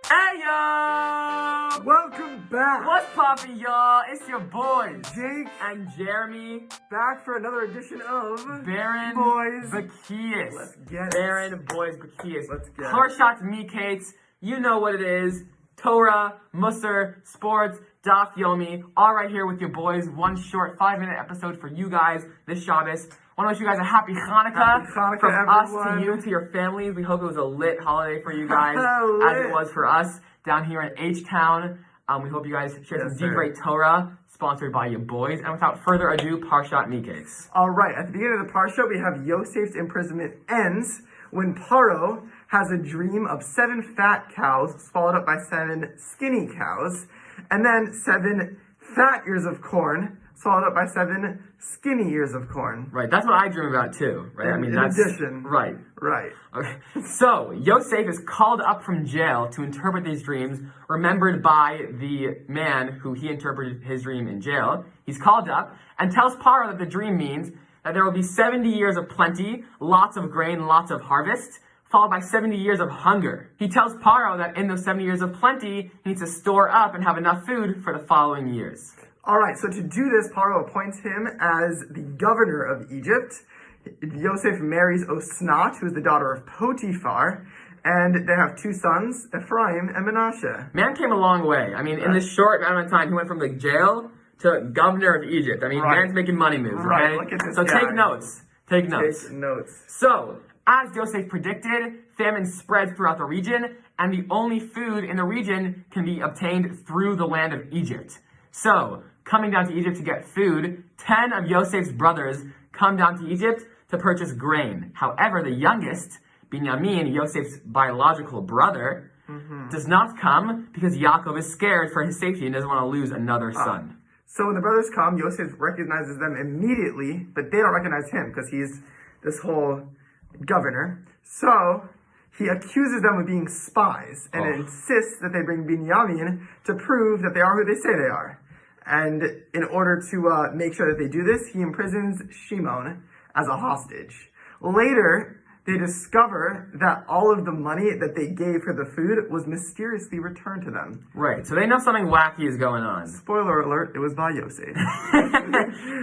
Hey yo! Welcome back! What's poppin', y'all? It's your boys, Jake, and Jeremy, back for another edition of Beren, Boys. Bekius. Let's get it. Beren, Boys, Bekius. Let's get it. Parshat, Miketz, you know what it is. Torah, Musar, Sports, Daf Yomi, all right here with your boys. One short 5-minute episode for you guys this Shabbos. I want to wish you guys a happy Hanukkah, Happy Hanukkah, from everyone. us to you, to your families. We hope it was a lit holiday for you guys, as it was for us down here in H-Town. We hope you guys share some deep great Torah, sponsored by your boys. And without further ado, Parshat Miketz. All right, at the beginning of the Parsha, we have Yosef's imprisonment ends when Paro has a dream of 7 fat cows swallowed up by 7 skinny cows, and then 7 fat ears of corn swallowed up by 7 skinny ears of corn. Right, that's what I dream about too, right? In addition. Right. Right. Okay. So, Yosef is called up from jail to interpret these dreams, remembered by the man who he interpreted his dream in jail. He's called up and tells Paro that the dream means that there will be 70 years of plenty, lots of grain, lots of harvest, followed by 70 years of hunger. He tells Paro that in those 70 years of plenty, he needs to store up and have enough food for the following years. All right, so to do this, Paro appoints him as the governor of Egypt. Yosef marries Osnat, who is the daughter of Potiphar, and they have 2 sons, Ephraim and Menashe. Man came a long way. I mean, in this short amount of time, he went from the jail to governor of Egypt. I mean, man's making money moves, okay? Right, look at this So guy. take notes. Take notes. Take notes. So, as Yosef predicted, famine spreads throughout the region, and the only food in the region can be obtained through the land of Egypt. So, coming down to Egypt to get food, 10 of Yosef's brothers come down to Egypt to purchase grain. However, the youngest, Binyamin, Yosef's biological brother, does not come because Yaakov is scared for his safety and doesn't want to lose another son. So when the brothers come, Yosef recognizes them immediately, but they don't recognize him because he's this whole governor. So he accuses them of being spies and insists that they bring Binyamin to prove that they are who they say they are. And in order to make sure that they do this, he imprisons Shimon as a hostage. Later, they discover that all of the money that they gave for the food was mysteriously returned to them. Right, so they know something wacky is going on. Spoiler alert, it was by Yosef.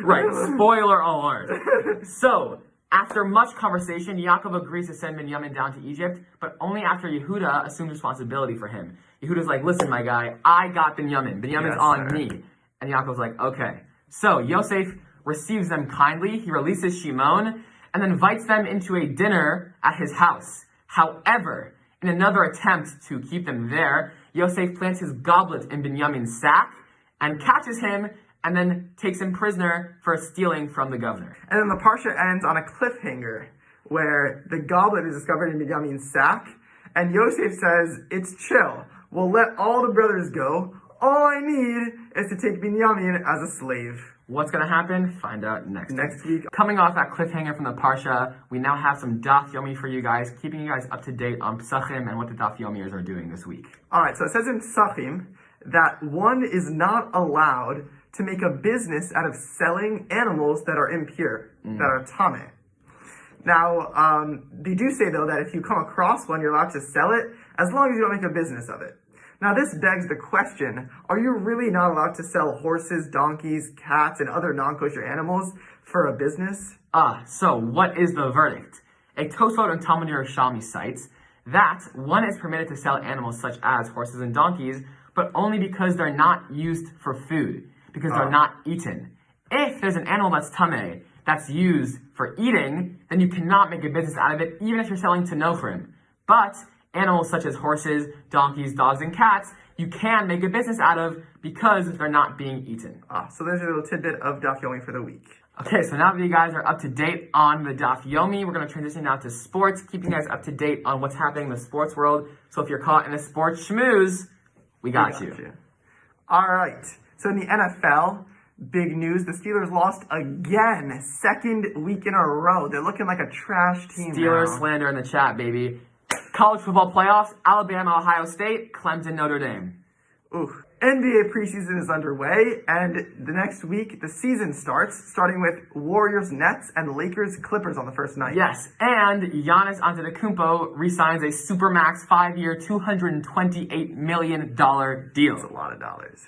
Right, spoiler alert. So, after much conversation, Yaakov agrees to send Binyamin down to Egypt, but only after Yehuda assumes responsibility for him. Yehuda's like, listen, my guy, I got Binyamin. Binyamin's on me. And Yaakov's like, okay. So, Yosef receives them kindly, he releases Shimon, and then invites them into a dinner at his house. However, in another attempt to keep them there, Yosef plants his goblet in Binyamin's sack and catches him and then takes him prisoner for stealing from the governor. And then the Parsha ends on a cliffhanger where the goblet is discovered in Binyamin's sack, and Yosef says, it's chill. We'll let all the brothers go. All I need is to take Binyamin as a slave. What's going to happen? Find out next week. Coming off that cliffhanger from the Parsha, we now have some Daf Yomi for you guys, keeping you guys up to date on Psachim and what the Daf Yomiers are doing this week. All right, so it says in Psachim that one is not allowed to make a business out of selling animals that are impure, that are tameh. Now, they do say, though, that if you come across one, you're allowed to sell it, as long as you don't make a business of it. Now, this begs the question, are you really not allowed to sell horses, donkeys, cats, and other non-kosher animals for a business? So what is the verdict? A Tosfot and Talmud Yerushalmi cites that one is permitted to sell animals such as horses and donkeys, but only because they're not used for food, because they're not eaten. If there's an animal that's tameh, that's used for eating, then you cannot make a business out of it, even if you're selling to Nofrim. But animals such as horses, donkeys, dogs, and cats, you can make a business out of because they're not being eaten. So there's a little tidbit of Daf Yomi for the week. Okay, so now that you guys are up to date on the Daf Yomi, we're going to transition now to sports, keeping you guys up to date on what's happening in the sports world. So if you're caught in a sports schmooze, we got you. All right, so in the NFL, big news, the Steelers lost again, 2nd week in a row. They're looking like a trash team Steelers now. slander in the chat, baby. College football playoffs, Alabama, Ohio State, Clemson, Notre Dame. In NBA preseason is underway, and the next week the season starts, starting with Warriors Nets and Lakers Clippers on the first night. Yes, and Giannis Antetokounmpo re-signs a supermax 5-year, $228 million deal. That's a lot of dollars.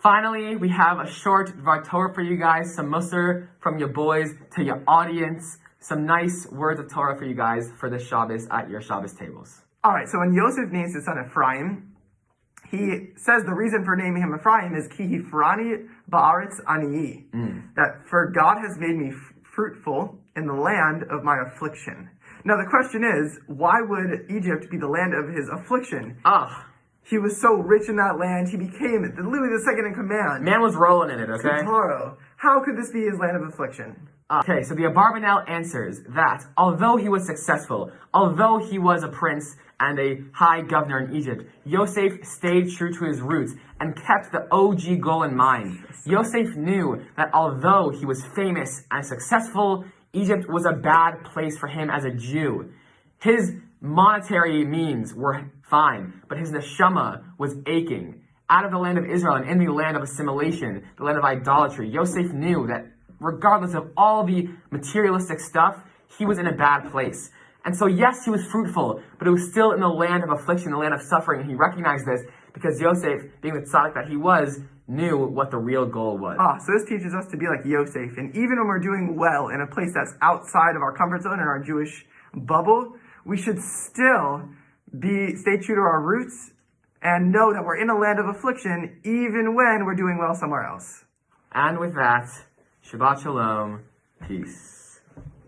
Finally, we have a short Torah for you guys, some mussar from your boys to your audience, some nice words of Torah for you guys for this Shabbos at your Shabbos tables. All right, so when Yosef names his son Ephraim, he says the reason for naming him Ephraim is ki hifrani ba'aretz ani'i, that for God has made me fruitful in the land of my affliction. Now the question is, why would Egypt be the land of his affliction? He was so rich in that land, he became literally the second in command. Man was rolling in it, okay? How could this be his land of affliction? Okay, so the Abarbanel answers that although he was successful, although he was a prince and a high governor in Egypt, Yosef stayed true to his roots and kept the OG goal in mind. Yosef knew that although he was famous and successful, Egypt was a bad place for him as a Jew. His monetary means were fine, but his neshama was aching. Out of the land of Israel and in the land of assimilation, the land of idolatry, Yosef knew that regardless of all the materialistic stuff, he was in a bad place. And so yes, he was fruitful, but it was still in the land of affliction, the land of suffering, and he recognized this because Yosef, being the tzaddik that he was, knew what the real goal was. So this teaches us to be like Yosef, and even when we're doing well in a place that's outside of our comfort zone and our Jewish bubble, we should still stay true to our roots and know that we're in a land of affliction even when we're doing well somewhere else. And with that, Shabbat Shalom, peace.